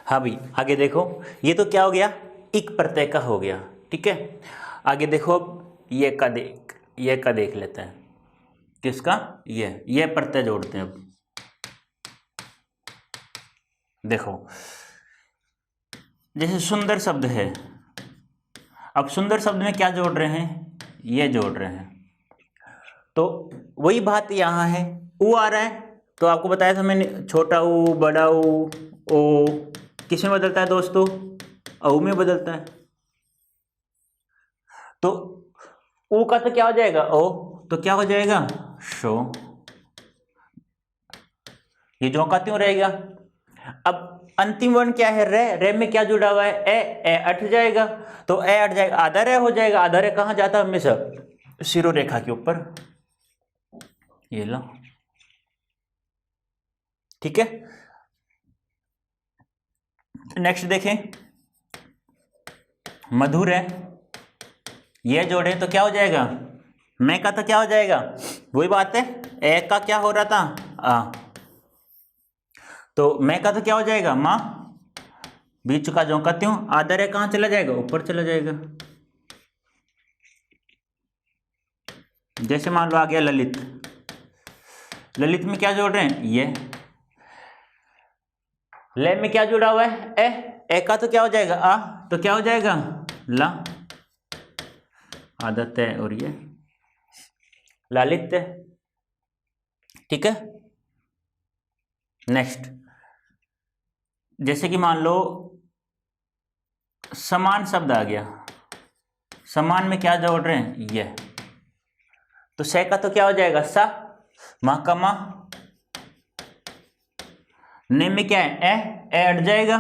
हाँ भाई, आगे देखो, ये तो क्या हो गया, इक प्रत्यय का हो गया। ठीक है, आगे देखो, अब ये का देख लेते हैं। किसका? ये प्रत्यय जोड़ते हैं। अब देखो, जैसे सुंदर शब्द है, अब सुंदर शब्द में क्या जोड़ रहे हैं? ये जोड़ रहे हैं। तो वही बात यहाँ है, ऊ आ रहा है, तो आपको बताया था मैंने, छोटा ऊ, बड़ा ऊ, ओ किस में बदलता है दोस्तों? औ में बदलता है। तो ऊ का तो क्या हो जाएगा? ओ, तो क्या हो जाएगा? शो। ये जो का त्यों रहेगा। अब अंतिम वर्ण क्या है? रे। रे में क्या जुड़ा हुआ है? ए अट जाएगा, तो ए अट जाएगा, आधा रे हो जाएगा। आधा रे कहां जाता है? हमेशा शिरो रेखा के ऊपर। ये लो, ठीक है। नेक्स्ट देखें, मधुर है, ये जोड़े तो क्या हो जाएगा? मैं का तो क्या हो जाएगा? वही बात है, ए का क्या हो रहा था? आ, तो मैं का तो क्या हो जाएगा? माँ। बीच का जो का त्यों, आधा रे कहां चला जाएगा? ऊपर चला जाएगा। जैसे मान लो आ गया ललित। ललित में क्या जोड़ रहे हैं? ये। ले में क्या जुड़ा हुआ है? ए का तो क्या हो जाएगा? आ, तो क्या हो जाएगा? ला। आदत है, और ये लालित्य। ठीक है। नेक्स्ट, जैसे कि मान लो समान शब्द आ गया। समान में क्या जोड़ रहे हैं? ये। तो से का तो क्या हो जाएगा? सा। माँ का माँ। ने में क्या है? ए अट जाएगा,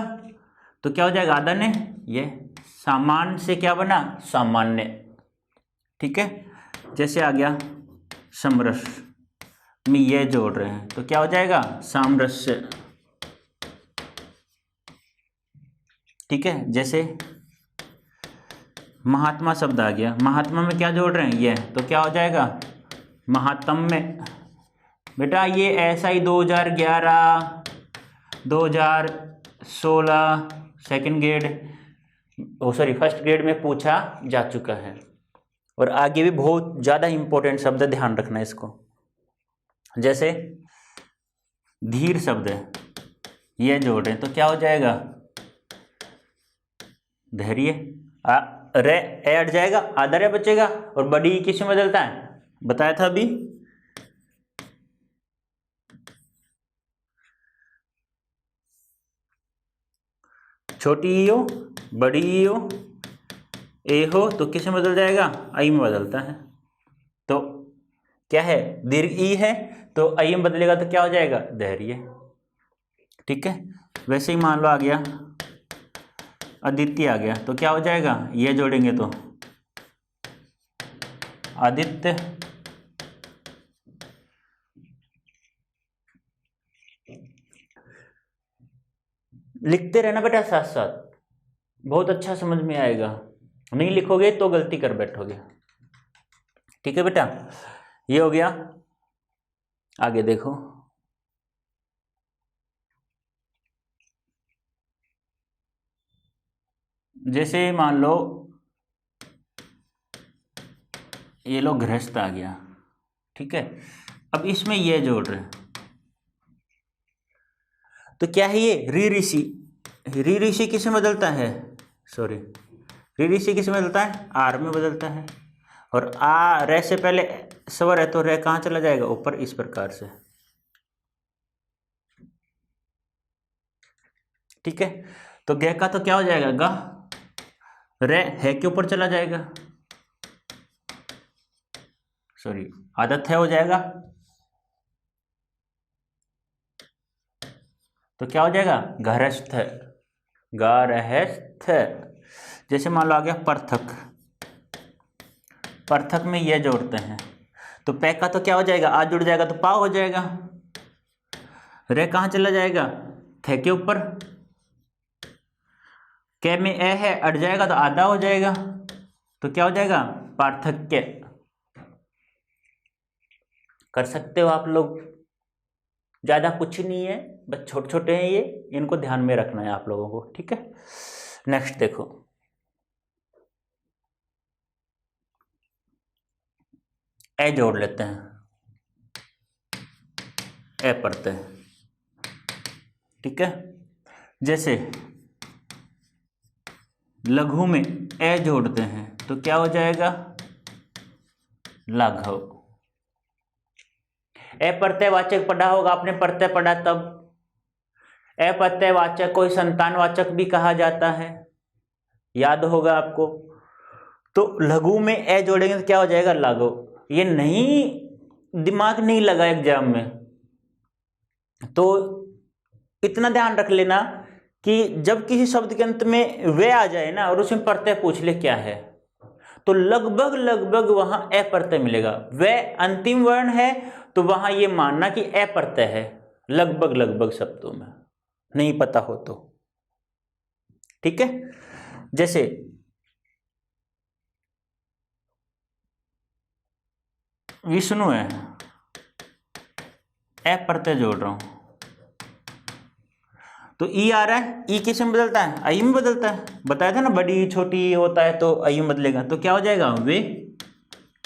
तो क्या हो जाएगा? आधा ने। ये सामान से क्या बना? सामान्य। ठीक है। जैसे आ गया समरस में ये जोड़ रहे हैं, तो क्या हो जाएगा? सामरस्य। ठीक है। जैसे महात्मा शब्द आ गया, महात्मा में क्या जोड़ रहे हैं? ये, तो क्या हो जाएगा? महात्म्य। बेटा ये ऐसा ही 2011 2016 सेकंड ग्रेड, ओ सॉरी फर्स्ट ग्रेड में पूछा जा चुका है, और आगे भी बहुत ज़्यादा इंपॉर्टेंट शब्द है, ध्यान रखना इसको। जैसे धीर शब्द है, ये जोड़ रहे हैं, तो क्या हो जाएगा? धैर्य। रे ए हट जाएगा, आधा रे बचेगा, और बड़ी किस में बदलता है? बताया था अभी। छोटी ई हो, बड़ी ई हो, ए हो, तो किस में बदल जाएगा? आई में बदलता है। तो क्या है? दीर्घ ई है, तो आई में बदलेगा, तो क्या हो जाएगा? धैर्य। ठीक है। वैसे ही मान लो आ गया अदिति आ गया, तो क्या हो जाएगा? ये जोड़ेंगे तो आदित्य। लिखते रहना बेटा साथ साथ, बहुत अच्छा समझ में आएगा। नहीं लिखोगे तो गलती कर बैठोगे। ठीक है बेटा, ये हो गया। आगे देखो, जैसे मान लो ये लो गृहस्थ आ गया। ठीक है। अब इसमें ये जोड़ रहे हैं, तो क्या है ये? री ऋषि। री ऋषि किस में बदलता है? सॉरी, री ऋषि किस में बदलता है? आर में बदलता है। और आ रे से पहले स्वर है, तो रे कहाँ चला जाएगा? ऊपर, इस प्रकार से। ठीक है। तो गे का तो क्या हो जाएगा? गा। रे है के ऊपर चला जाएगा, सॉरी आदत है हो जाएगा, तो क्या हो जाएगा? घरस्थ। गारहस्थ। जैसे मान लो आ गया पर्थक। पर्थक में ये जोड़ते हैं, तो पै का तो क्या हो जाएगा? आ जुड़ जाएगा, तो पाव हो जाएगा। रे कहाँ चला जाएगा? थे के ऊपर। कै में ए है, अट जाएगा, तो आधा हो जाएगा, तो क्या हो जाएगा? पार्थक्य। कर सकते हो आप लोग। ज़्यादा कुछ नहीं है, बस छोटे छोटे हैं ये, इनको ध्यान में रखना है आप लोगों को, ठीक है। नेक्स्ट देखो, ए जोड़ लेते हैं, ए पढ़ते हैं, ठीक है। जैसे लघु में ए जोड़ते हैं तो क्या हो जाएगा, लाघव। ए प्रत्ययवाचक पढ़ा होगा आपने, प्रत्यय पढ़ा तब। ए प्रत्ययवाचक को संतानवाचक भी कहा जाता है, याद होगा आपको। तो लघु में ए जोड़ेंगे तो क्या हो जाएगा, लाघव। ये नहीं, दिमाग नहीं लगा एग्जाम में, तो इतना ध्यान रख लेना कि जब किसी शब्द के अंत में वे आ जाए ना और उसमें प्रत्यय पूछ ले क्या है, तो लगभग लगभग वहां ए प्रत्यय मिलेगा। वे अंतिम वर्ण है तो वहां ये मानना कि ए प्रत्यय है, लगभग लगभग शब्दों में, नहीं पता हो तो, ठीक है। जैसे विष्णु है, ए प्रत्यय जोड़ रहा हूं तो ई आ रहा है, ई किस में बदलता है, आई में बदलता है। बताया था ना बड़ी छोटी होता है तो आई में बदलेगा, तो क्या हो जाएगा, वे,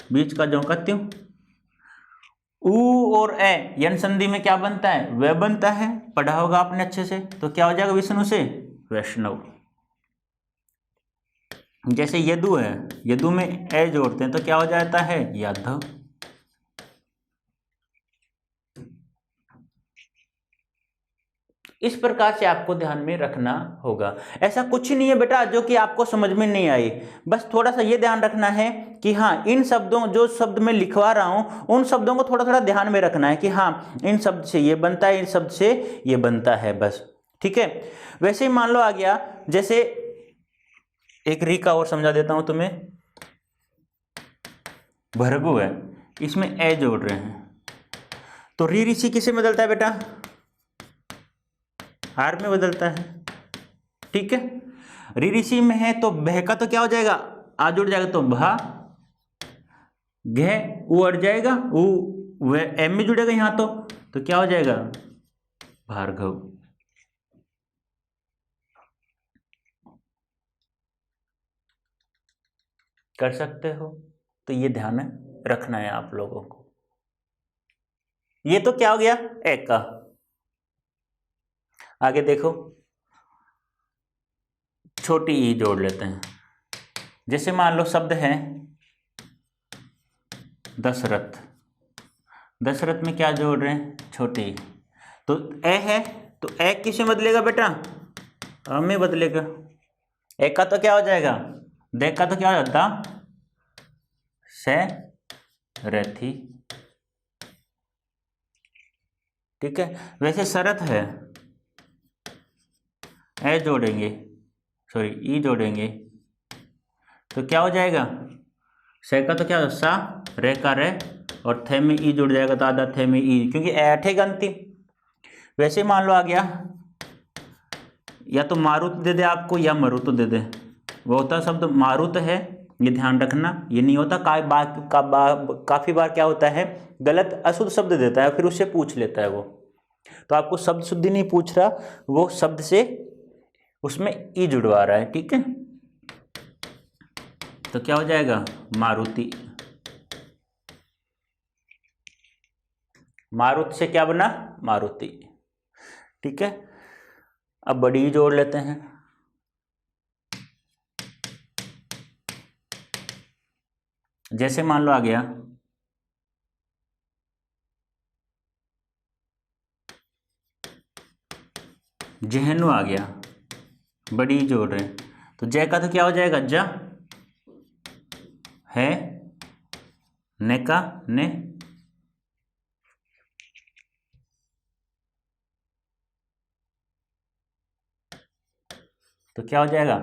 बीच का जो का त्यों। ऊ और ए यन संधि में क्या बनता है, वे बनता है, पढ़ा होगा आपने अच्छे से। तो क्या हो जाएगा विष्णु से वैष्णव। जैसे यदु है, यदु में ए जोड़ते हैं तो क्या हो जाता है, यादव। इस प्रकार से आपको ध्यान में रखना होगा। ऐसा कुछ नहीं है बेटा जो कि आपको समझ में नहीं आई, बस थोड़ा सा ये ध्यान रखना है कि हाँ इन शब्दों, जो शब्द मैं लिखवा रहा हूं उन शब्दों को थोड़ा थोड़ा ध्यान में रखना है कि हाँ इन शब्द से ये बनता है, इन शब्द से ये बनता है, बस, ठीक है। वैसे ही मान लो आ गया, जैसे एक री का और समझा देता हूं तुम्हें। भृगु है, इसमें ए जोड़ रहे हैं तो री ऋषि किसे बदलता है बेटा, हार में बदलता है, ठीक है। री ऋषि में है तो बह का तो क्या हो जाएगा, आ जुड़ जाएगा तो भा, घ ऊ अड़ जाएगा, ऊ वे एम में जुड़ेगा यहां तो क्या हो जाएगा, भार्गव। कर सकते हो, तो ये ध्यान रखना है आप लोगों को। ये तो क्या हो गया, एक का। आगे देखो, छोटी ई जोड़ लेते हैं। जैसे मान लो शब्द है दशरथ, दशरथ में क्या जोड़ रहे हैं, छोटी ई। तो ए है तो ए किस में बदलेगा बेटा, अ में बदलेगा। ए का तो क्या हो जाएगा, दे का तो क्या हो जाता, से रथी, ठीक है। वैसे शरत है, ए जोड़ेंगे, सॉरी ई जोड़ेंगे तो क्या हो जाएगा, से का तो क्या हो, सा, रे का रे, और थे में ई जुड़ जाएगा तो आधा थे में ई, क्योंकि ऐठेगा अंतिम। वैसे मान लो आ गया, या तो मारुत दे दे आपको या मरुत दे दे। वो होता शब्द मारुत है, ये ध्यान रखना, ये नहीं होता काफी बार क्या होता है, गलत अशुद्ध शब्द देता है फिर उससे पूछ लेता है वो, तो आपको शब्द शुद्धि नहीं पूछ रहा, वो शब्द से उसमें ई जुड़वा रहा है, ठीक है। तो क्या हो जाएगा, मारुति। मारुत से क्या बना, मारुति, ठीक है। अब बड़ी ई जोड़ लेते हैं। जैसे मान लो आ गया, जहनु आ गया, बड़ी ई जोड़ रहे हैं तो जय का तो क्या हो जाएगा, जा है, ने का ने, तो क्या हो जाएगा,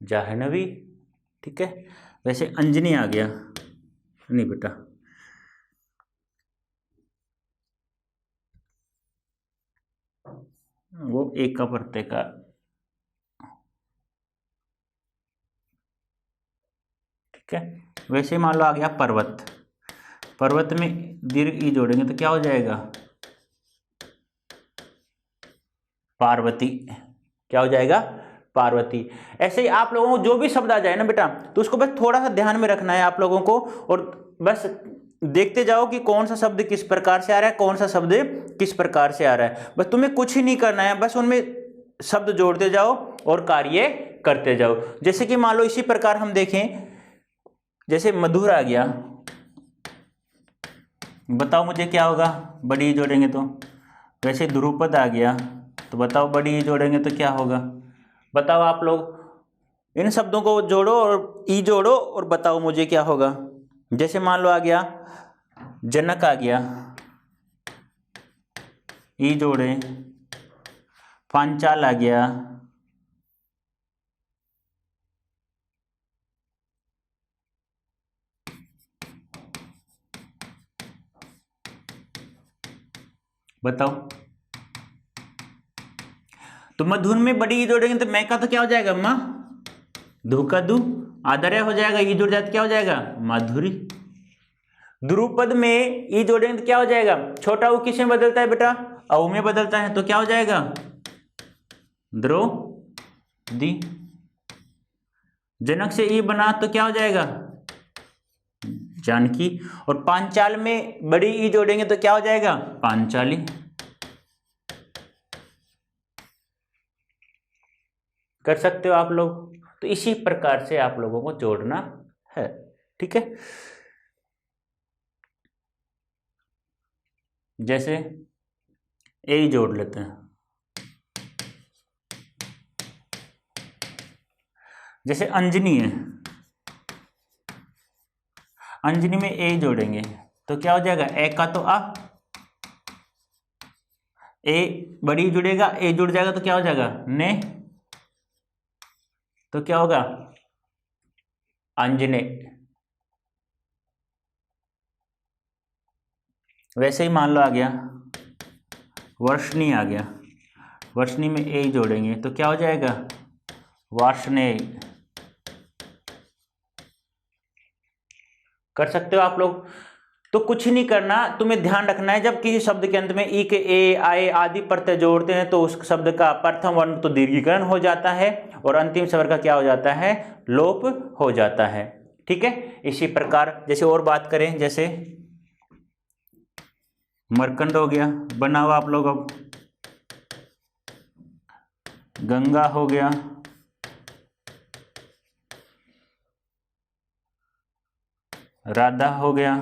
जाह्नवी, ठीक है। वैसे अंजनी आ गया, नहीं बेटा, वो एक का प्रत्यय का, ठीक है। वैसे मान लो आ गया पर्वत, पर्वत में दीर्घ ई जोड़ेंगे तो क्या हो जाएगा? पार्वती। क्या हो जाएगा? पार्वती। ऐसे ही आप लोगों को जो भी शब्द आ जाए ना बेटा, तो उसको बस थोड़ा सा ध्यान में रखना है आप लोगों को, और बस देखते जाओ कि कौन सा शब्द किस प्रकार से आ रहा है, कौन सा शब्द किस प्रकार से आ रहा है। बस तुम्हें कुछ ही नहीं करना है, बस उनमें शब्द जोड़ते जाओ और कार्य करते जाओ। जैसे कि मान लो इसी प्रकार हम देखें, जैसे मधुर आ गया, बताओ मुझे क्या होगा? बड़ी जोड़ेंगे तो। वैसे ध्रुपद आ गया, तो बताओ बड़ी जोड़ेंगे तो क्या होगा? बताओ आप लोग इन शब्दों को जोड़ो और ई जोड़ो और बताओ मुझे क्या होगा। जैसे मान लो आ गया जनक आ गया, ई जोड़े। पांचाल आ गया, बताओ। तो मधुर में बड़ी ई जोड़ेंगे तो मैं का तो क्या हो जाएगा अम्मा? धू का दू, आदर्य हो जाएगा, ई जुड़ जाए क्या हो जाएगा? माधुरी। ध्रुपद में ई जोड़ेंगे तो क्या हो जाएगा? छोटा ऊ किस में बदलता है बेटा? औ में बदलता है, तो क्या हो जाएगा? द्रौपदी। जनक से ई बना तो क्या हो जाएगा? जानकी। और पांचाल में बड़ी ई जोड़ेंगे तो क्या हो जाएगा? पांचाली। कर सकते हो आप लोग। तो इसी प्रकार से आप लोगों को जोड़ना है, ठीक है। जैसे ए जोड़ लेते हैं, जैसे अंजनी है, अंजनी में ए जोड़ेंगे तो क्या हो जाएगा? ए का तो आ, ए बड़ी जुड़ेगा, ए जुड़ जाएगा तो क्या हो जाएगा? ने, तो क्या होगा? अंजने। वैसे ही मान लो आ गया वर्षणी आ गया, वर्षणी में ए जोड़ेंगे तो क्या हो जाएगा? वार्ष्णेय। कर सकते हो आप लोग। तो कुछ नहीं करना, तुम्हें ध्यान रखना है जब किसी शब्द के अंत में ई के ए आए आदि प्रत्यय जोड़ते हैं तो उस शब्द का प्रथम वर्ण तो दीर्घीकरण हो जाता है और अंतिम स्वर का क्या हो जाता है? लोप हो जाता है, ठीक है। इसी प्रकार जैसे और बात करें, जैसे मरकंड हो गया, बनाओ आप लोग। अब गंगा हो गया, राधा हो गया।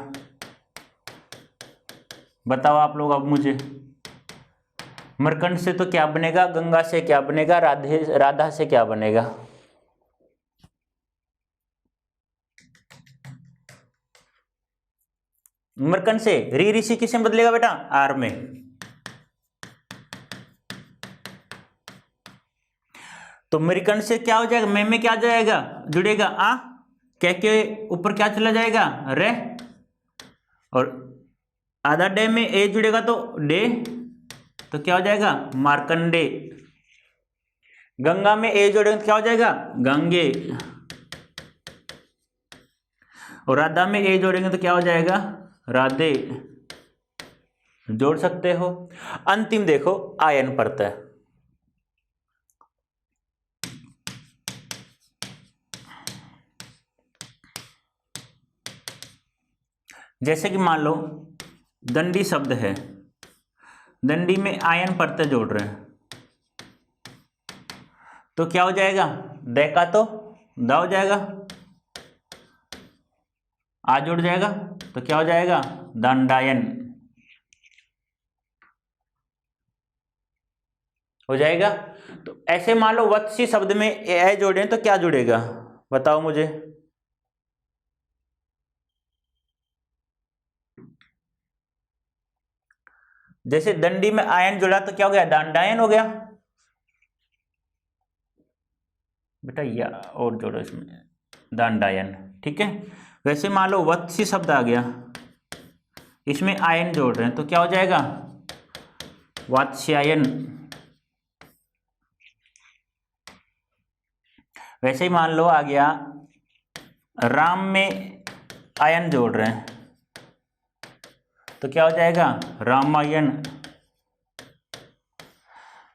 बताओ आप लोग अब मुझे, मरकंड से तो क्या बनेगा? गंगा से क्या बनेगा? राधा से क्या बनेगा? मरकंड से री ऋषि किसमें बदलेगा बेटा? आर में। तो मरकंड से क्या हो जाएगा? में क्या जाएगा? जुड़ेगा आ, क्या के ऊपर क्या चला जाएगा? रे। और आधा डे में ए जुड़ेगा तो डे, तो क्या हो जाएगा? मार्कंडे। गंगा में ए जोड़ेंगे तो क्या हो जाएगा? गंगे। और राधा में ए जोड़ेंगे तो क्या हो जाएगा? राधे। जोड़ सकते हो। अंतिम देखो आयन प्रत्यय, जैसे कि मान लो दंडी शब्द है, दंडी में आयन प्रत्यय जोड़ रहे हैं तो क्या हो जाएगा? दे का तो दा हो जाएगा, आ जुड़ जाएगा तो क्या हो जाएगा? दंडायन हो जाएगा। तो ऐसे मान लो वत्सी शब्द में ए जोड़े तो क्या जुड़ेगा? बताओ मुझे। जैसे दंडी में आयन जुड़ा तो क्या हो गया? दंडायन हो गया बेटा, या और जोड़ो इसमें दंडायन, ठीक है। वैसे मान लो वत्सी शब्द आ गया, इसमें आयन जोड़ रहे हैं तो क्या हो जाएगा? वात्स्यायन। वैसे ही मान लो आ गया राम में आयन जोड़ रहे हैं तो क्या हो जाएगा रामायण।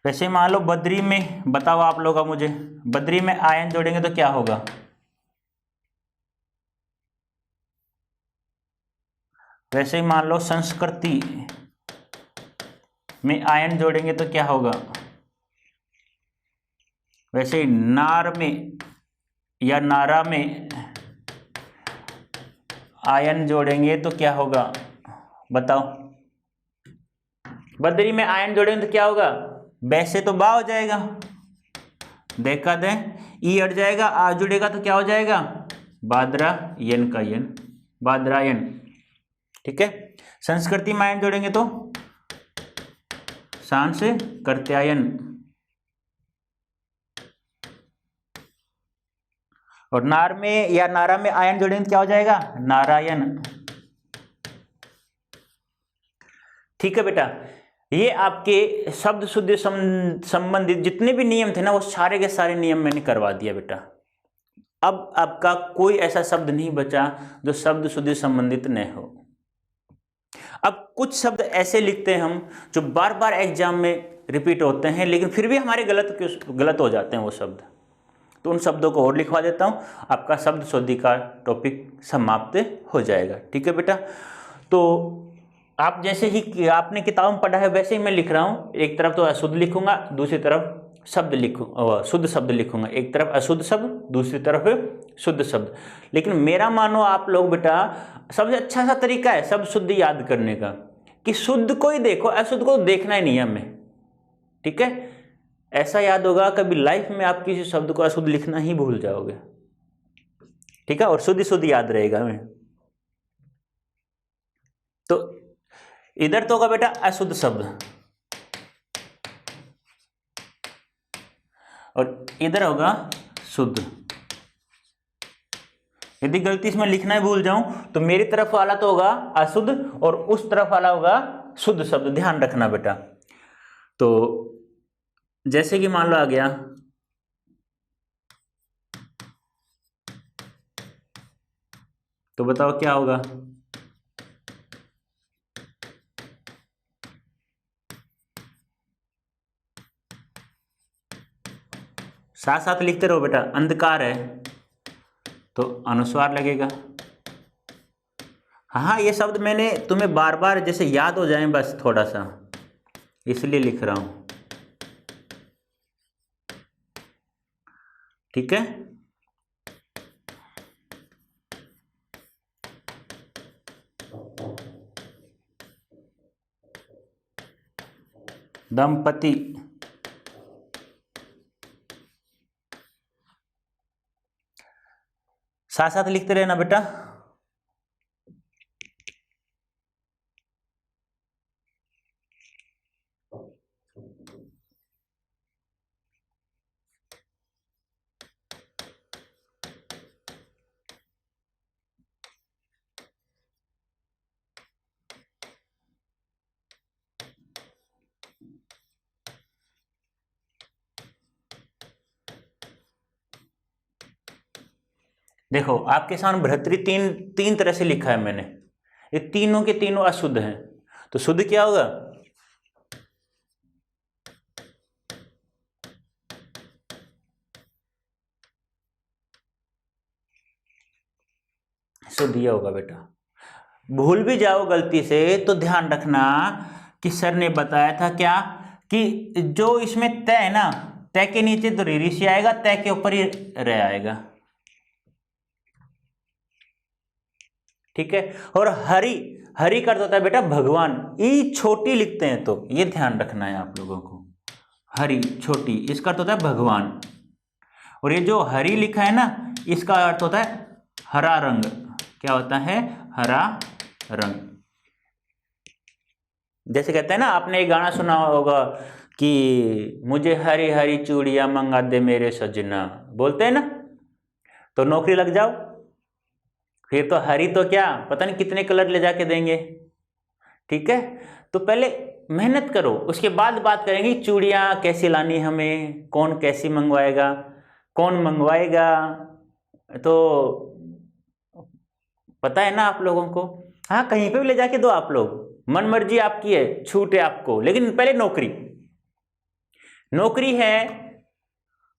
वैसे मान लो बद्री में, बताओ आप लोग का मुझे, बद्री में आयन जोड़ेंगे तो क्या होगा? वैसे ही मान लो संस्कृति में आयन जोड़ेंगे तो क्या होगा? वैसे ही नार में या नारा में आयन जोड़ेंगे तो क्या होगा बताओ? बद्री में आयन जोड़ेंगे तो क्या होगा? वैसे तो बा हो जाएगा, देखा दे, ई हट जाएगा, आ जुड़ेगा तो क्या हो जाएगा? बादरा यन का यन, बादरायन। ठीक है। संस्कृति में आयन जोड़ेंगे तो सांस कर्त्यायन, और नार में या नारा में आयन जोड़ेंगे तो क्या हो जाएगा? नारायण। ठीक है बेटा, ये आपके शब्द शुद्धि संबंधित जितने भी नियम थे ना, वो सारे के सारे नियम मैंने करवा दिया बेटा। अब आपका कोई ऐसा शब्द नहीं बचा जो शब्द शुद्धि संबंधित न हो। अब कुछ शब्द ऐसे लिखते हैं हम जो बार बार एग्जाम में रिपीट होते हैं, लेकिन फिर भी हमारे गलत हो जाते हैं वो शब्द, तो उन शब्दों को और लिखवा देता हूँ, आपका शब्द शुद्धि का टॉपिक समाप्त हो जाएगा। ठीक है बेटा, तो आप जैसे ही आपने किताब में पढ़ा है वैसे ही मैं लिख रहा हूँ। एक तरफ तो अशुद्ध लिखूंगा, दूसरी तरफ शब्द लिखूंगा, शुद्ध शब्द लिखूंगा। एक तरफ अशुद्ध शब्द, दूसरी तरफ शुद्ध शब्द। लेकिन मेरा मानो आप लोग बेटा, सबसे अच्छा सा तरीका है शब्द शुद्ध याद करने का कि शुद्ध को ही देखो, अशुद्ध को देखना ही नहीं है हमें। ठीक है, ऐसा याद होगा कभी लाइफ में आप किसी शब्द को अशुद्ध लिखना ही भूल जाओगे। ठीक है, और शुद्ध शुद्ध याद रहेगा हमें। तो इधर तो होगा बेटा अशुद्ध शब्द, और इधर होगा शुद्ध। यदि गलती इसमें लिखना ही भूल जाऊं तो मेरी तरफ वाला तो होगा अशुद्ध और उस तरफ वाला होगा शुद्ध शब्द, ध्यान रखना बेटा। तो जैसे कि मान लो आ गया तो बताओ क्या होगा? साथ साथ लिखते रहो बेटा। अंधकार है तो अनुस्वार लगेगा। हाँ, ये शब्द मैंने तुम्हें बार बार जैसे याद हो जाए बस थोड़ा सा, इसलिए लिख रहा हूं। ठीक है, दंपति, साथ साथ लिखते रहना बेटा। देखो आपके सामने भर्तृ तीन तरह से लिखा है मैंने, ये तीनों के तीनों अशुद्ध हैं, तो शुद्ध क्या होगा? शुद्ध ये होगा बेटा। भूल भी जाओ गलती से तो ध्यान रखना कि सर ने बताया था क्या कि जो इसमें तय है ना, तय के नीचे तो ऋषि आएगा, तय के ऊपर ही रह आएगा। ठीक है, और हरि, हरि का अर्थ होता है बेटा भगवान, ई छोटी लिखते हैं तो ये ध्यान रखना है आप लोगों को। हरि छोटी, इसका अर्थ होता है भगवान। और ये जो हरि लिखा है ना, इसका अर्थ होता है हरा रंग। क्या होता है? हरा रंग। जैसे कहते हैं ना, आपने एक गाना सुना होगा कि मुझे हरी हरी चूड़ियां मंगा दे मेरे सजना, बोलते हैं ना, तो नौकरी लग जाओ। फिर तो हरी तो क्या पता नहीं कितने कलर ले जाके देंगे। ठीक है, तो पहले मेहनत करो, उसके बाद बात करेंगे चूड़ियाँ कैसी लानी हमें, कौन कैसी मंगवाएगा, कौन मंगवाएगा, तो पता है ना आप लोगों को। हाँ, कहीं पे भी ले जाके दो आप लोग, मन मर्जी आपकी है, छूट है आपको, लेकिन पहले नौकरी, नौकरी है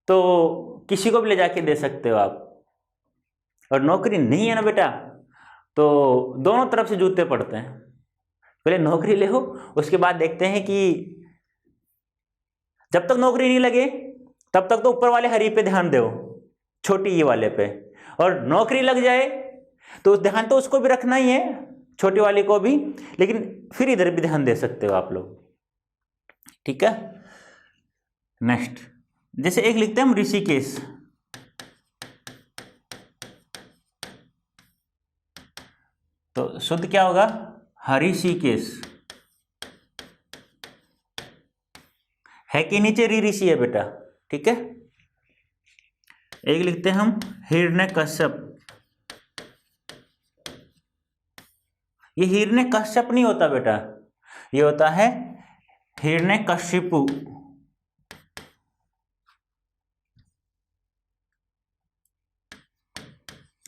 तो किसी को भी ले जाके दे सकते हो आप, और नौकरी नहीं है ना बेटा तो दोनों तरफ से जूते पड़ते हैं। पहले नौकरी ले हो, उसके बाद देखते हैं कि जब तक नौकरी नहीं लगे तब तक तो ऊपर वाले हरी पे ध्यान दो, छोटी ये वाले पे, और नौकरी लग जाए तो ध्यान तो उसको भी रखना ही है, छोटी वाली को भी, लेकिन फिर इधर भी ध्यान दे सकते हो आप लोग, ठीक है। नेक्स्ट, जैसे एक लिखते हैं हम ऋषिकेश, तो शुद्ध क्या होगा, हरिषिकेश, है कि नीचे री ऋषि है बेटा, ठीक है। एक लिखते हैं हम हिरण्यकश्यप, ये हिरण्यकश्यप नहीं होता बेटा, ये होता है हिरण्यकशिपु,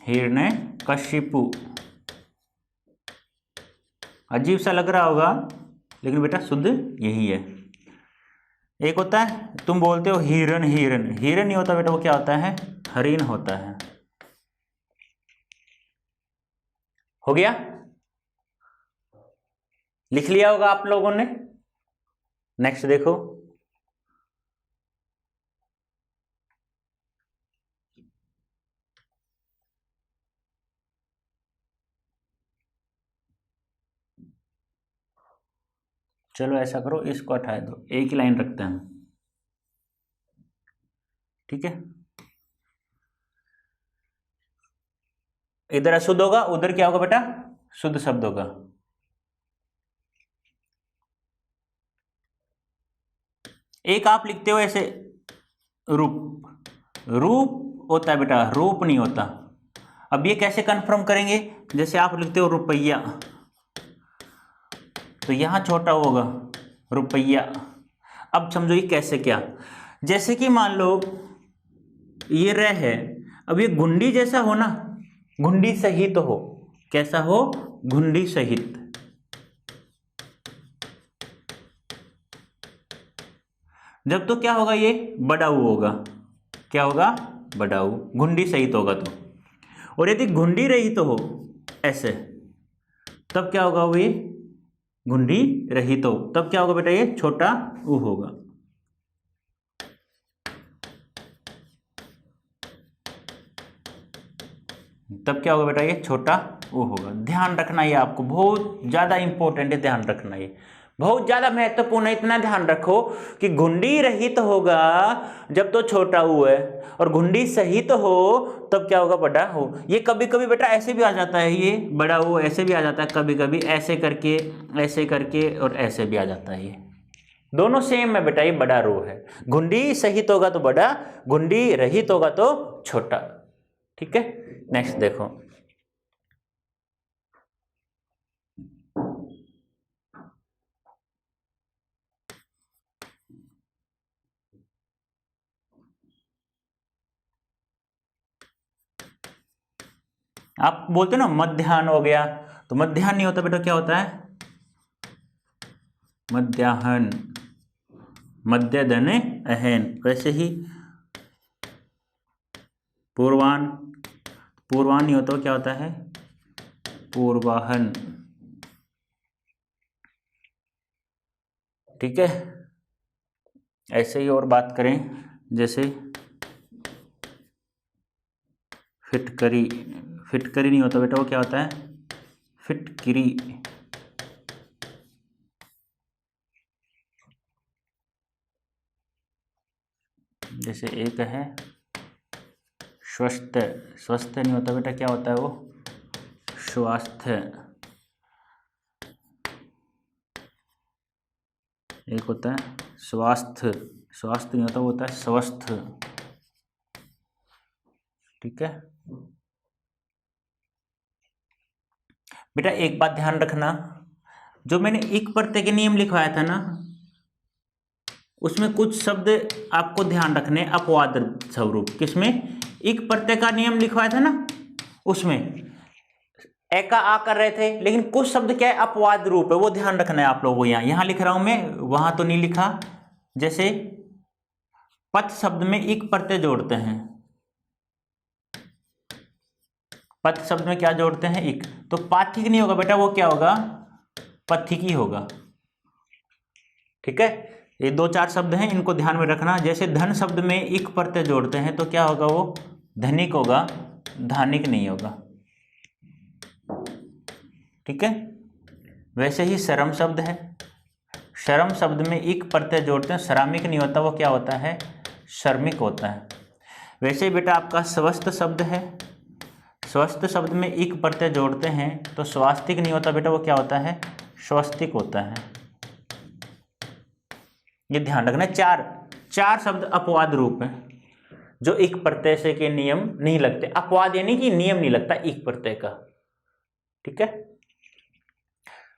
हिरण्यकशिपु। अजीब सा लग रहा होगा लेकिन बेटा शुद्ध यही है। एक होता है, तुम बोलते हो हिरन, हिरन, हिरन नहीं होता बेटा, वो क्या होता है, हरिण होता है। हो गया, लिख लिया होगा आप लोगों ने। नेक्स्ट देखो, चलो ऐसा करो, इसको हटा दो, एक ही लाइन रखते हैं, ठीक है। इधर अशुद्ध होगा, उधर क्या होगा बेटा, शुद्ध शब्द होगा। एक आप लिखते हो ऐसे रूप, रूप होता है बेटा, रूप नहीं होता। अब ये कैसे कंफर्म करेंगे, जैसे आप लिखते हो रुपया, तो यहां छोटा होगा रुपया। अब समझो ये कैसे, क्या, जैसे कि मान लो ये र है, अब ये गुंडी जैसा हो ना, गुंडी सहित हो, कैसा हो, गुंडी सहित। जब तो क्या होगा, ये बडाऊ होगा, क्या होगा, बडाऊ, गुंडी सहित होगा तो। और यदि गुंडी रहित तो हो ऐसे, तब क्या होगा, वो ये गुंडी रहित हो, तब क्या होगा बेटा, ये छोटा ऊ होगा। तब क्या होगा बेटा, ये छोटा ऊ होगा। ध्यान रखना, ये आपको बहुत ज्यादा इंपॉर्टेंट है, ध्यान रखना, ये बहुत ज्यादा महत्वपूर्ण है। इतना ध्यान रखो कि गुंडी रहित होगा जब तो छोटा ऊ है, और गुंडी सहित हो तब क्या होगा, बड़ा हो। ये कभी कभी बेटा ऐसे भी आ जाता है, ये बड़ा ऊ ऐसे भी आ जाता है, कभी कभी ऐसे करके और ऐसे भी आ जाता है। ये दोनों सेम है बेटा, ये बड़ा रू है। गुंडी सहित होगा तो बड़ा, गुंडी रहित होगा तो छोटा, ठीक है। नेक्स्ट देखो, आप बोलते ना मध्याह्न हो गया, तो मध्याह्न नहीं होता बेटा, क्या होता है, मध्याह्न, मध्य दने अहन। वैसे ही पूर्वान, पूर्वान नहीं होता, क्या होता है, पूर्वाहन, ठीक है। ऐसे ही और बात करें, जैसे फिटकरी, फिटकरी नहीं होता बेटा, वो क्या होता है, फिटकिरी। जैसे एक है स्वस्थ, स्वस्थ नहीं होता बेटा, क्या होता है वो, स्वास्थ्य। एक होता है स्वास्थ्य, स्वास्थ्य नहीं होता, वो होता है स्वस्थ, ठीक है। बेटा एक बात ध्यान रखना, जो मैंने इक प्रत्यय के नियम लिखवाया था ना, उसमें कुछ शब्द आपको ध्यान रखने, अपवाद स्वरूप। किसमें, इक प्रत्यय का नियम लिखवाया था ना, उसमें ए का आ कर रहे थे, लेकिन कुछ शब्द क्या है अपवाद रूप है, वो ध्यान रखना है आप लोगों को। यहाँ लिख रहा हूं मैं, वहां तो नहीं लिखा। जैसे पथ शब्द में इक प्रत्यय जोड़ते हैं, पथ शब्द में क्या जोड़ते हैं, इक, तो पाथिक नहीं होगा बेटा, वो क्या होगा, पथिकी होगा। ठीक है, ये 2-4 शब्द हैं, इनको ध्यान में रखना। जैसे धन शब्द में इक प्रत्यय जोड़ते हैं तो क्या होगा, वो धनिक होगा, धानिक नहीं होगा। ठीक है, वैसे ही शरम शब्द है, शरम शब्द में इक प्रत्यय जोड़ते हैं, श्रामिक नहीं होता, वो क्या होता है, श्रमिक होता है। वैसे ही बेटा आपका स्वस्थ शब्द है, स्वस्थ शब्द में इक प्रत्यय जोड़ते हैं तो स्वास्तिक नहीं होता बेटा, वो क्या होता है, स्वस्तिक होता है। ये ध्यान रखना। चार शब्द अपवाद रूप है जो इक प्रत्यय से के नियम नहीं लगते। अपवाद यानी कि नियम नहीं लगता इक प्रत्यय का। ठीक है,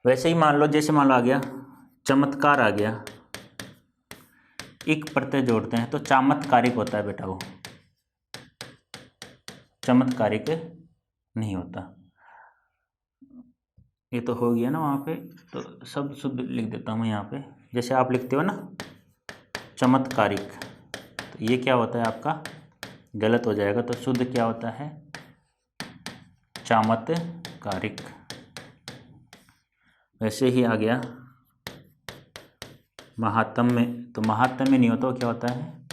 वैसे ही मान लो, जैसे मान लो आ गया चमत्कार, आ गया, इक प्रत्यय जोड़ते हैं तो चामत्कारिक होता है बेटा, वो चमत्कारिक नहीं होता। ये तो हो गया ना वहाँ पे, तो शब्द शुद्ध लिख देता हूँ मैं यहाँ पे। जैसे आप लिखते हो ना चमत्कारिक, तो ये क्या होता है आपका, गलत हो जाएगा, तो शुद्ध क्या होता है, चामत्कारिक। वैसे ही आ गया महात्म्य, तो महात्म्य नहीं होता, वो क्या होता है,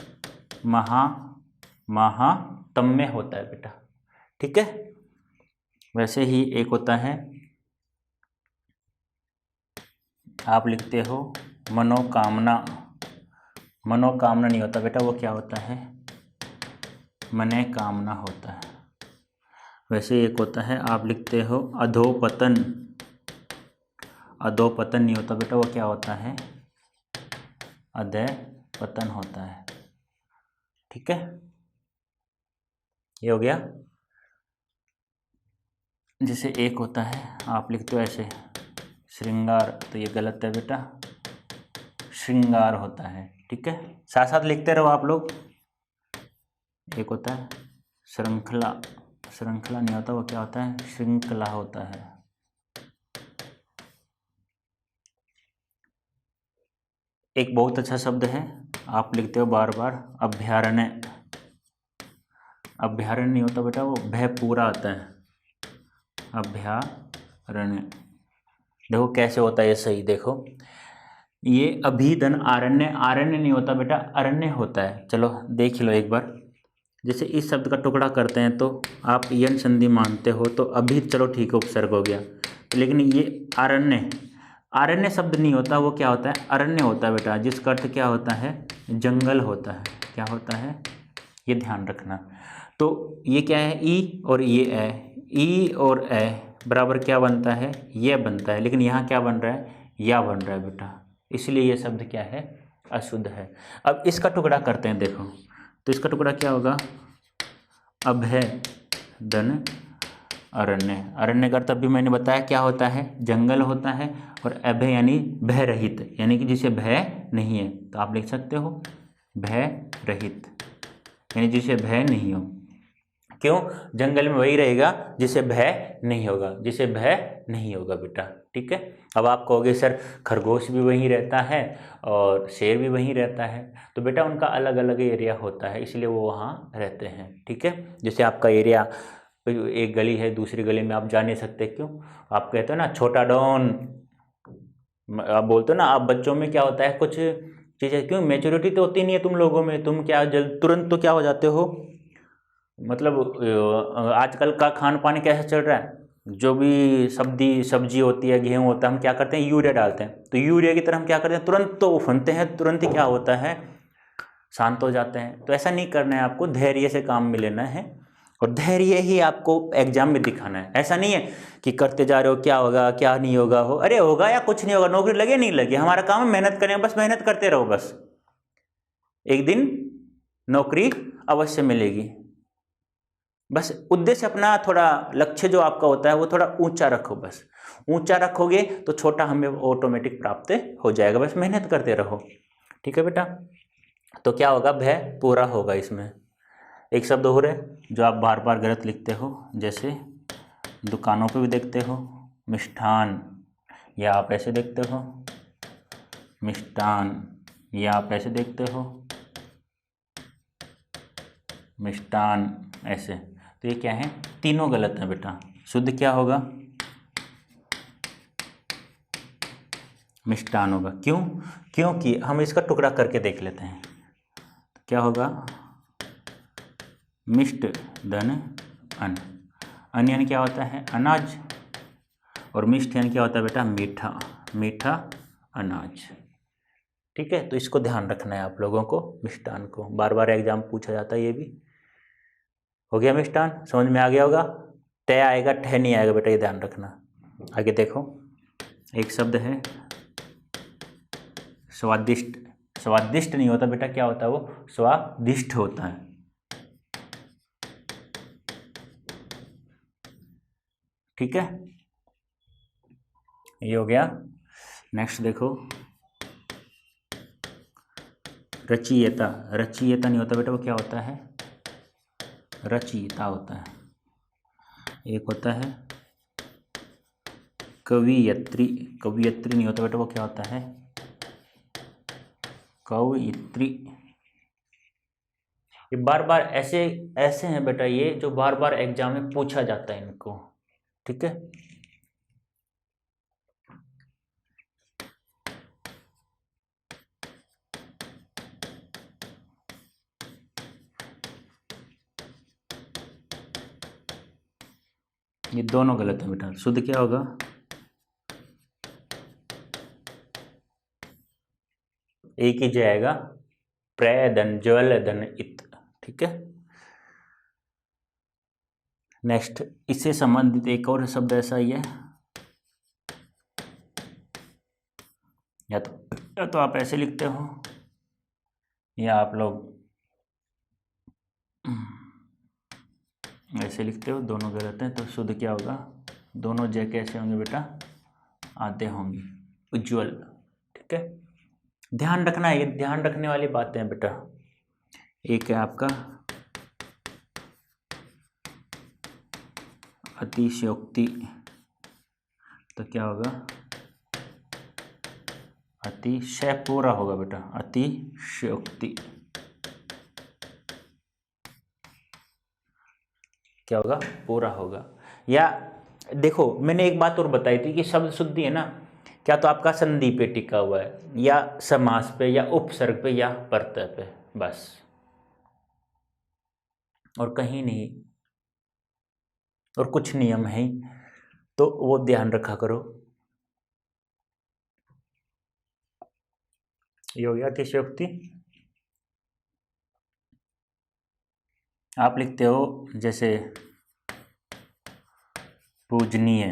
महात्म्य होता है बेटा। ठीक है, वैसे ही एक होता है, आप लिखते हो मनोकामना, मनोकामना नहीं होता बेटा, वो क्या होता है, मने कामना होता है। वैसे एक होता है, आप लिखते हो अधोपतन, अधोपतन नहीं होता बेटा, वो क्या होता है, अधः पतन होता है। ठीक है, ये हो गया। जैसे एक होता है, आप लिखते हो ऐसे श्रृंगार, तो ये गलत है बेटा, श्रृंगार होता है। ठीक है, साथ साथ लिखते रहो आप लोग। एक होता है श्रृंखला, श्रृंखला नहीं होता, वो क्या होता है, श्रृंखला होता है। एक बहुत अच्छा शब्द है, आप लिखते हो बार बार अभ्यारण्य, अभ्यारण्य नहीं होता बेटा, वो भय पूरा आता है, अभ्यारण्य। देखो कैसे होता है ये सही, देखो ये अभिधन आरण्य, आरण्य नहीं होता बेटा, अरण्य होता है। चलो देख लो एक बार। जैसे इस शब्द का टुकड़ा करते हैं तो आप यन संधि मानते हो, तो अभी चलो ठीक है, उपसर्ग हो गया, लेकिन ये आरण्य, आरण्य शब्द नहीं होता, वो क्या होता है, अरण्य होता है बेटा, जिसका अर्थ क्या होता है, जंगल होता है। क्या होता है, ये ध्यान रखना। तो ये क्या है, ई और ये ए, ई और ए बराबर क्या बनता है, ये बनता है, लेकिन यहाँ क्या बन रहा है, या बन रहा है बेटा, इसलिए ये शब्द क्या है, अशुद्ध है। अब इसका टुकड़ा करते हैं, देखो तो इसका टुकड़ा क्या होगा, अभय धन अरण्य। अरण्य का अर्थ अभी मैंने बताया क्या होता है, जंगल होता है, और अभय यानी भय रहित, यानी कि जिसे भय नहीं है, तो आप लिख सकते हो भय रहित, यानी जिसे भय नहीं हो। क्यों, जंगल में वही रहेगा जिसे भय नहीं होगा, जिसे भय नहीं होगा बेटा। ठीक है, अब आप कहोगे सर खरगोश भी वहीं रहता है और शेर भी वहीं रहता है, तो बेटा उनका अलग अलग एरिया होता है, इसलिए वो वहाँ रहते हैं। ठीक है, जैसे आपका एरिया, एक गली है दूसरी गली में आप जा नहीं सकते, क्यों, आप कहते हो ना छोटा डॉन, आप बोलते हो ना, आप बच्चों में क्या होता है, कुछ चीज़ें, क्यों मेच्योरिटी तो होती नहीं है तुम लोगों में, तुम क्या तुरंत तो क्या हो जाते हो, मतलब आजकल का खान पान कैसा चल रहा है, जो भी सब्जी होती है, गेहूँ होता है, हम क्या करते हैं, यूरिया डालते हैं, तो यूरिया की तरह हम क्या करते हैं, तुरंत तो उफनते हैं, तुरंत ही क्या होता है, शांत हो जाते हैं। तो ऐसा नहीं करना है आपको, धैर्य से काम में लेना है, और धैर्य ही आपको एग्जाम में दिखाना है। ऐसा नहीं है कि करते जा रहे हो क्या होगा क्या नहीं होगा, हो अरे होगा या कुछ नहीं होगा, नौकरी लगे नहीं लगे, हमारा काम है मेहनत करें, बस मेहनत करते रहो, बस एक दिन नौकरी अवश्य मिलेगी। बस उद्देश्य अपना, थोड़ा लक्ष्य जो आपका होता है वो थोड़ा ऊंचा रखो, बस ऊंचा रखोगे तो छोटा हमें ऑटोमेटिक प्राप्त हो जाएगा, बस मेहनत करते रहो। ठीक है बेटा, तो क्या होगा, भय पूरा होगा। इसमें एक शब्द हो रहा है जो आप बार बार गलत लिखते हो, जैसे दुकानों पे भी देखते हो मिष्ठान, या आप ऐसे देखते हो मिष्टान, या आप ऐसे देखते हो मिष्टान, ऐसे। तो ये क्या है, तीनों गलत है बेटा। शुद्ध क्या होगा, मिष्टान होगा। क्यों, क्योंकि हम इसका टुकड़ा करके देख लेते हैं। क्या होगा, मिष्ट धन अन्न। अन्न यानी क्या होता है, अनाज, और मिष्ट यानी क्या होता है बेटा, मीठा, मीठा अनाज। ठीक है, तो इसको ध्यान रखना है आप लोगों को, मिष्टान को बार बार एग्जाम पूछा जाता है। ये भी हो गया मिष्टान, समझ में आ गया होगा। ट आएगा, ठ नहीं आएगा बेटा, ये ध्यान रखना। आगे देखो, एक शब्द है स्वादिष्ट। स्वादिष्ट नहीं होता बेटा, क्या होता है वो, स्वादिष्ट होता है। ठीक है, ये हो गया। नेक्स्ट देखो, रचयिता। रचयिता नहीं होता बेटा, वो क्या होता है, रचयिता होता है। एक होता है कवियत्री। कवियत्री नहीं होता बेटा, वो क्या होता है, कवयित्री। ये बार बार ऐसे ऐसे हैं बेटा, ये जो बार बार एग्जाम में पूछा जाता है इनको। ठीक है, ये दोनों गलत है बेटा। शुद्ध क्या होगा, एक ही जाएगा, प्रदन ज्वल दन इत। ठीक है, नेक्स्ट, इससे संबंधित एक और शब्द ऐसा ही है, या तो आप ऐसे लिखते हो, या आप लोग ऐसे लिखते हो, दोनों गलत हैं। तो शुद्ध क्या होगा, दोनों जय कैसे होंगे बेटा, आते होंगे, उज्ज्वल। ठीक है, ध्यान रखना है, ये ध्यान रखने वाली बातें हैं बेटा। एक है आपका अतिशयोक्ति, तो क्या होगा, अतिशय पूरा होगा बेटा, अतिशयोक्ति। क्या होगा, पूरा होगा। या देखो, मैंने एक बात और बताई थी कि शब्द शुद्धि है ना, क्या तो आपका संधि पे टिका हुआ है, या समास पे, या उपसर्ग पे, या प्रत्यय पे, बस, और कहीं नहीं, और कुछ नियम है, तो वो ध्यान रखा करो। ये हो गया अतिशयोक्ति। आप लिखते हो जैसे पूजनीय,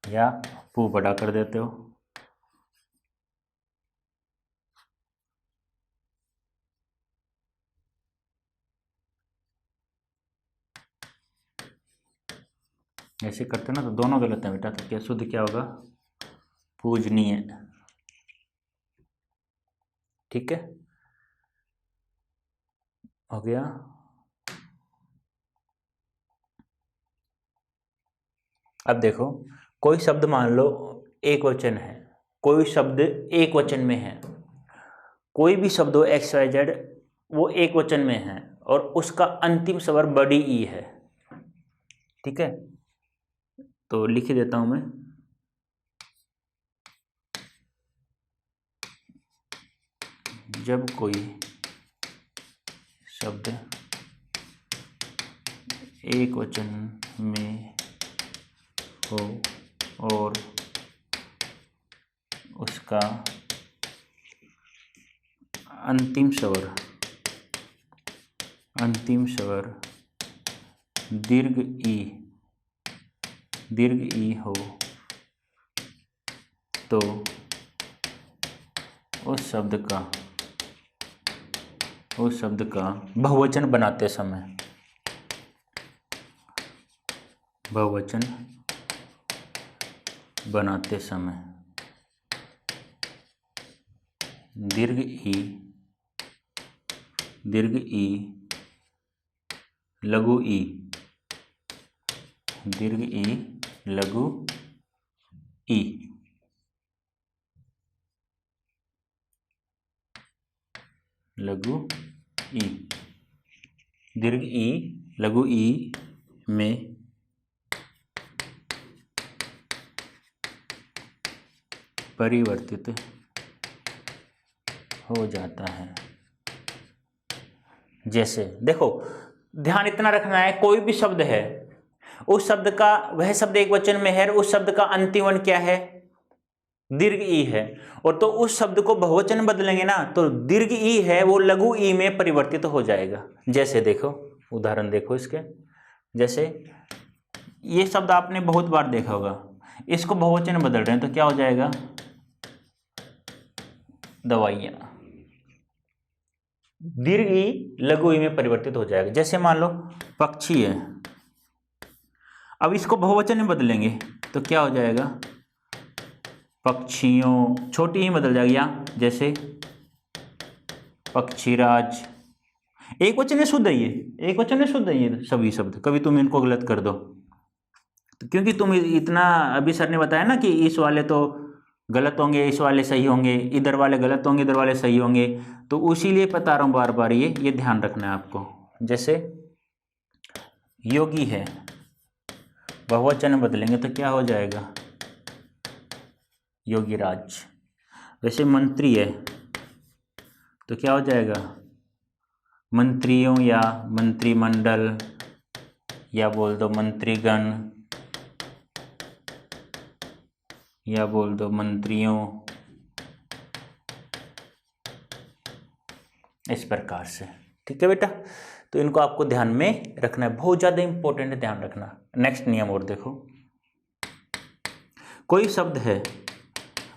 या पू बड़ा कर देते हो, ऐसे करते ना, तो दोनों गलत है बेटा। तो क्या शुद्ध क्या होगा, पूजनीय। ठीक है, हो गया। अब देखो, कोई शब्द मान लो एक वचन है, कोई शब्द एक वचन में है, कोई भी शब्द हो एक्स वाई जेड, वो एक वचन में है, और उसका अंतिम स्वर बड़ी ई है। ठीक है, तो लिख देता हूं मैं, जब कोई शब्द एक वचन में हो और उसका अंतिम स्वर दीर्घ ई हो, तो उस शब्द का बहुवचन बनाते समय दीर्घ ई लघु ई दीर्घ ई लघु ई, लघु ई, दीर्घ ई लघु ई में परिवर्तित हो जाता है। जैसे देखो, ध्यान इतना रखना है, कोई भी शब्द है, उस शब्द का, वह शब्द एक वचन में है, उस शब्द का अंतिम वर्ण क्या है, दीर्घ ई है, और तो उस शब्द को बहुवचन में बदलेंगे ना, तो दीर्घ ई है वो लघु ई में परिवर्तित हो जाएगा। जैसे देखो, उदाहरण देखो इसके, जैसे ये शब्द आपने बहुत बार देखा होगा, इसको बहुवचन में बदल रहे हैं तो क्या हो जाएगा, दवाइयाँ। दीर्घ ई लघु ई में परिवर्तित हो जाएगा। जैसे मान लो पक्षी है, अब इसको बहुवचन में बदलेंगे तो क्या हो जाएगा, पक्षियों, छोटी ही बदल जाएगी यहाँ, जैसे पक्षीराज। एक वचन में शुद्ध है ये, एक वचन में शुद्ध है ये सभी शब्द, कभी तुम इनको गलत कर दो तो, क्योंकि तुम इतना, अभी सर ने बताया ना कि इस वाले तो गलत होंगे, इस वाले सही होंगे, इधर वाले गलत होंगे, इधर वाले सही होंगे, तो उसीलिए बता रहा हूँ बार बार, ये ध्यान रखना है आपको। जैसे योगी है, बहुवचन में बदलेंगे तो क्या हो जाएगा, योगीराज। वैसे मंत्री है तो क्या हो जाएगा, मंत्रियों या मंत्रिमंडल, या बोल दो मंत्रीगण, या बोल दो मंत्रियों, इस प्रकार से। ठीक है बेटा, तो इनको आपको ध्यान में रखना है, बहुत ज़्यादा इंपॉर्टेंट है, ध्यान रखना। नेक्स्ट नियम और देखो, कोई शब्द है,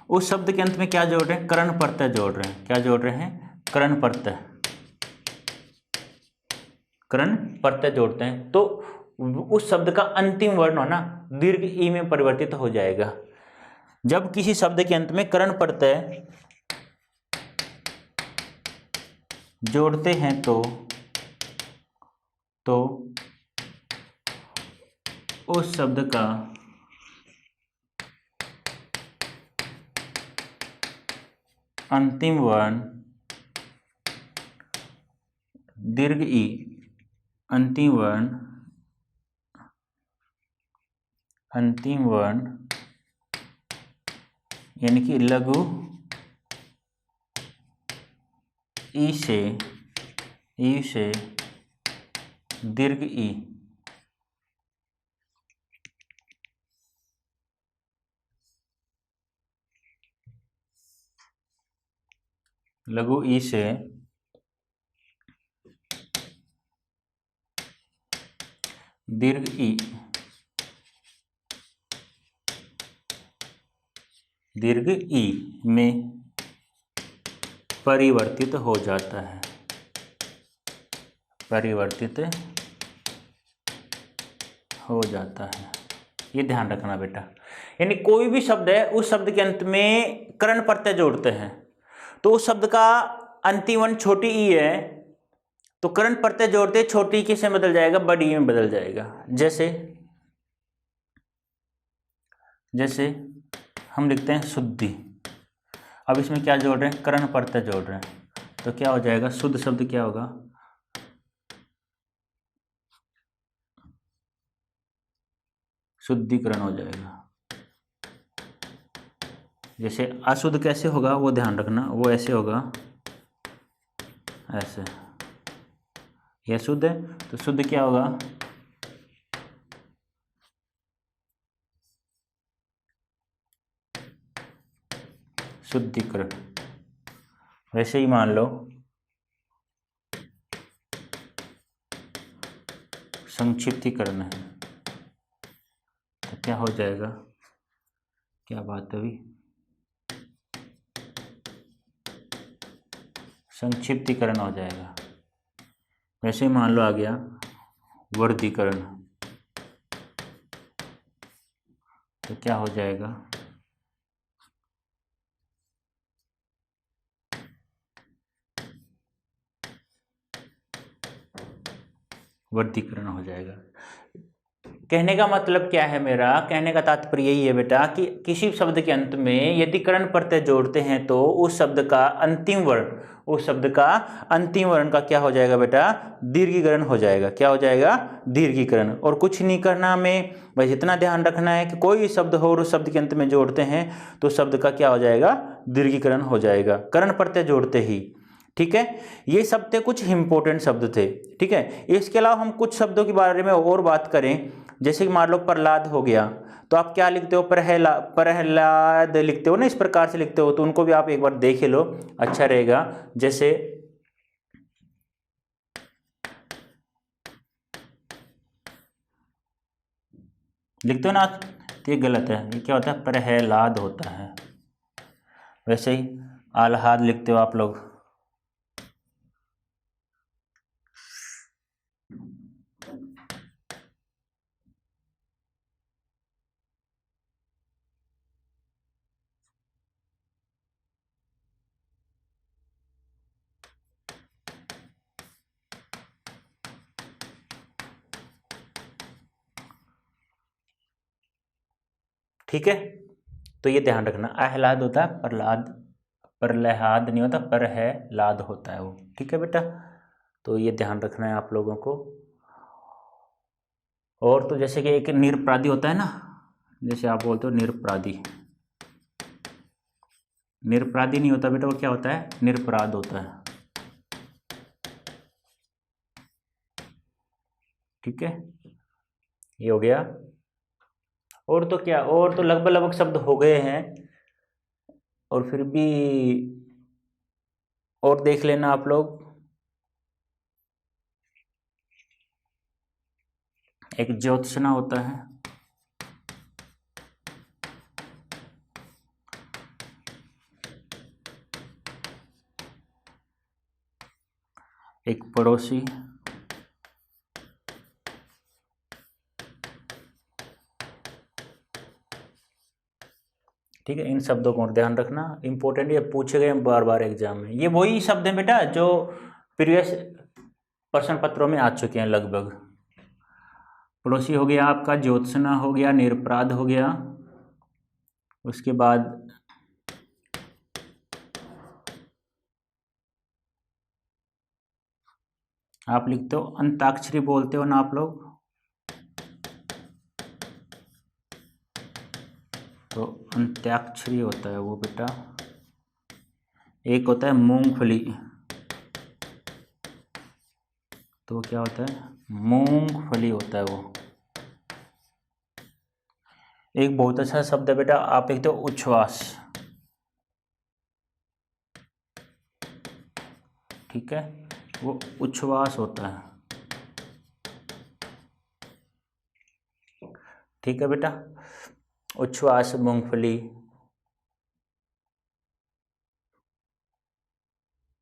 उस शब्द के अंत में क्या जोड़ रहे हैं, कर्ण प्रत्यय जोड़ रहे हैं। क्या जोड़ रहे हैं, कर्ण प्रत्यय, कर्ण प्रत्यय जोड़ते हैं तो उस शब्द का अंतिम वर्ण हो ना, दीर्घ ई में परिवर्तित हो जाएगा। जब किसी शब्द के अंत में कर्ण प्रत्यय जोड़ते हैं तो उस शब्द का अंतिम वर्ण दीर्घ ई, अंतिम वर्ण यानी कि लघु ई से दीर्घ ई, लघु ई से दीर्घ ई, दीर्घ ई में परिवर्तित हो जाता है, परिवर्तित हो जाता है। ये ध्यान रखना बेटा, यानी कोई भी शब्द है, उस शब्द के अंत में कर्ण प्रत्यय जोड़ते हैं तो उस शब्द का अंतिम वर्ण छोटी ई है, तो कर्ण प्रत्यय जोड़ते छोटी ई से बदल जाएगा, बड़ी ई में बदल जाएगा। जैसे हम लिखते हैं शुद्धि, अब इसमें क्या जोड़ रहे हैं, कर्ण प्रत्यय जोड़ रहे हैं तो क्या हो जाएगा, शुद्ध शब्द क्या होगा, शुद्धिकरण हो जाएगा। जैसे अशुद्ध कैसे होगा वो ध्यान रखना, वो ऐसे होगा, ऐसे, यह शुद्ध है तो शुद्ध क्या होगा, शुद्धिकरण। वैसे ही मान लो संक्षिप्तीकरण है तो क्या हो जाएगा, क्या बात है अभी, संक्षिप्तीकरण हो जाएगा। वैसे ही मान लो आ गया वर्गीकरण तो क्या हो जाएगा, वर्गीकरण हो जाएगा। कहने का मतलब क्या है, मेरा कहने का तात्पर्य यही है बेटा कि किसी शब्द के अंत में यदि कर्ण प्रत्यय जोड़ते हैं तो उस शब्द का अंतिम वर्ण का क्या हो जाएगा बेटा, दीर्घीकरण हो जाएगा। क्या हो जाएगा, दीर्घीकरण। और कुछ नहीं करना हमें, बस इतना ध्यान रखना है कि कोई भी शब्द हो और उस शब्द के अंत में जोड़ते हैं तो शब्द का क्या हो जाएगा, दीर्घीकरण हो जाएगा, कर्ण प्रत्यय जोड़ते ही। ठीक है, ये शब्द थे, कुछ इंपॉर्टेंट शब्द थे। ठीक है, इसके अलावा हम कुछ शब्दों के बारे में और बात करें, जैसे कि मान लो प्रहलाद हो गया, तो आप क्या लिखते हो, प्रहलाद लिखते हो ना, इस प्रकार से लिखते हो, तो उनको भी आप एक बार देख लो, अच्छा रहेगा। जैसे लिखते हो ना, तो ये गलत है, ये क्या होता है, प्रहलाद होता है। वैसे ही आह्लाद लिखते हो आप लोग, ठीक है। तो ये ध्यान रखना, आह्लाद होता है, प्रहलाद नहीं होता, प्रहलाद होता है वो। ठीक है बेटा, तो ये ध्यान रखना है आप लोगों को। और तो जैसे कि एक निरपराधी होता है ना, जैसे आप बोलते हो निरपराधी, निरपराधी नहीं होता बेटा, वो क्या होता है, निरपराध होता है। ठीक है, ये हो गया। और तो क्या, और तो लगभग शब्द हो गए हैं, और फिर भी और देख लेना आप लोग। एक ज्योत्सना होता है, एक पड़ोसी, ठीक है। इन शब्दों को ध्यान रखना, इंपॉर्टेंट, ये पूछे गए बार बार एग्जाम में। ये वही शब्द हैं बेटा जो प्रीवियस प्रश्न पत्रों में आ चुके हैं लगभग। पड़ोसी हो गया आपका, ज्योत्सना हो गया, निरपराध हो गया, उसके बाद आप लिखते हो अंताक्षरी, बोलते हो ना आप लोग, तो अंत्याक्षरी होता है वो बेटा। एक होता है मूंगफली, तो क्या होता है, मूंगफली होता है वो। एक बहुत अच्छा शब्द है बेटा, आप लिखते हो उच्छ्वास। ठीक है, वो उच्छ्वास होता है। ठीक है बेटा, उच्छ्वास, मूंगफली,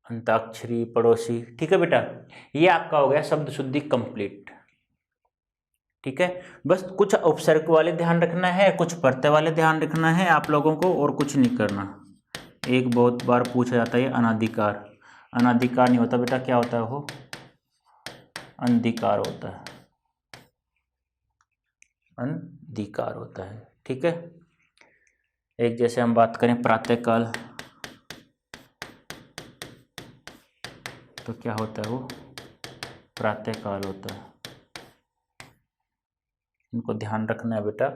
अंताक्षरी, पड़ोसी। ठीक है बेटा, ये आपका हो गया शब्द शुद्धि कंप्लीट। ठीक है, बस कुछ उपसर्ग वाले ध्यान रखना है, कुछ प्रत्यय वाले ध्यान रखना है आप लोगों को, और कुछ नहीं करना। एक बहुत बार पूछा जाता है अनाधिकार, अनाधिकार नहीं होता बेटा, क्या होता है वो, अंधिकार होता है, अंधिकार होता है। ठीक है, एक जैसे हम बात करें प्रातःकाल, तो क्या होता है वो, प्रातःकाल होता है। इनको ध्यान रखना है बेटा,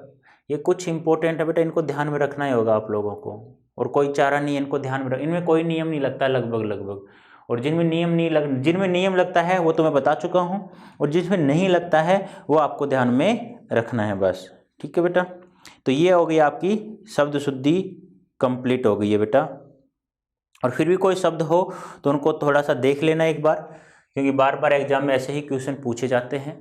ये कुछ इंपॉर्टेंट है बेटा, इनको ध्यान में रखना ही होगा आप लोगों को, और कोई चारा नहीं है, इनको ध्यान में रख, इनमें कोई नियम नहीं लगता लगभग, और जिनमें नियम लगता है वो तो मैं बता चुका हूँ, और जिसमें नहीं लगता है वो आपको ध्यान में रखना है बस। ठीक है बेटा, तो ये हो गई आपकी शब्द शुद्धि कंप्लीट हो गई है बेटा। और फिर भी कोई शब्द हो तो उनको थोड़ा सा देख लेना एक बार, क्योंकि बार बार एग्जाम में ऐसे ही क्वेश्चन पूछे जाते हैं।